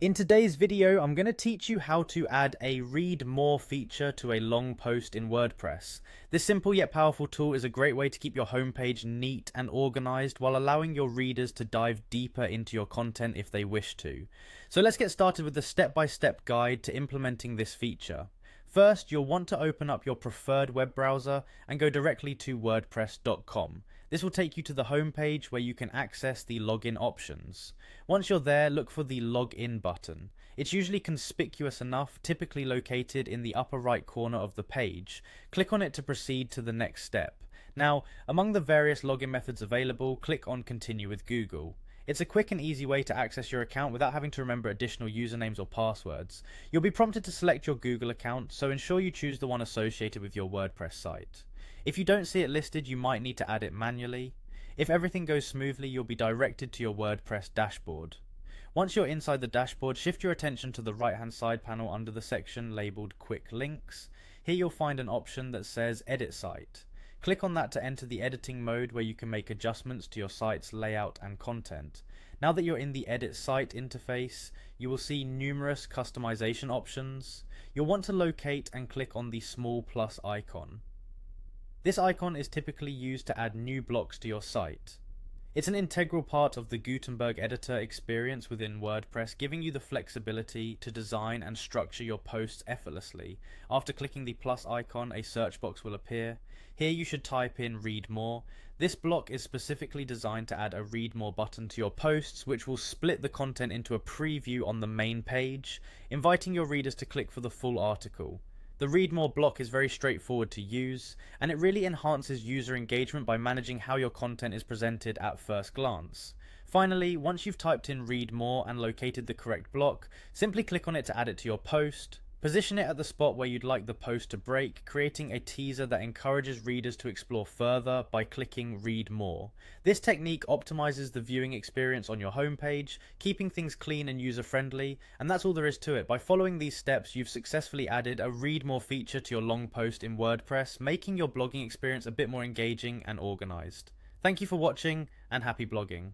In today's video, I'm going to teach you how to add a read more feature to a long post in WordPress. This simple yet powerful tool is a great way to keep your homepage neat and organized while allowing your readers to dive deeper into your content if they wish to. So let's get started with the step-by-step guide to implementing this feature. First, you'll want to open up your preferred web browser and go directly to wordpress.com. This will take you to the home page where you can access the login options. Once you're there, look for the login button. It's usually conspicuous enough, typically located in the upper right corner of the page. Click on it to proceed to the next step. Now, among the various login methods available, click on Continue with Google. It's a quick and easy way to access your account without having to remember additional usernames or passwords. You'll be prompted to select your Google account, so ensure you choose the one associated with your WordPress site. If you don't see it listed, you might need to add it manually. If everything goes smoothly, you'll be directed to your WordPress dashboard. Once you're inside the dashboard, shift your attention to the right-hand side panel under the section labeled Quick Links. Here you'll find an option that says Edit Site. Click on that to enter the editing mode where you can make adjustments to your site's layout and content. Now that you're in the Edit Site interface, you will see numerous customization options. You'll want to locate and click on the small plus icon. This icon is typically used to add new blocks to your site. It's an integral part of the Gutenberg editor experience within WordPress, giving you the flexibility to design and structure your posts effortlessly. After clicking the plus icon, a search box will appear. Here you should type in Read More. This block is specifically designed to add a Read More button to your posts, which will split the content into a preview on the main page, inviting your readers to click for the full article. The Read More block is very straightforward to use, and it really enhances user engagement by managing how your content is presented at first glance. Finally, once you've typed in Read More and located the correct block, simply click on it to add it to your post. Position it at the spot where you'd like the post to break, creating a teaser that encourages readers to explore further by clicking Read More. This technique optimizes the viewing experience on your homepage, keeping things clean and user-friendly, and that's all there is to it. By following these steps, you've successfully added a Read More feature to your long post in WordPress, making your blogging experience a bit more engaging and organized. Thank you for watching, and happy blogging.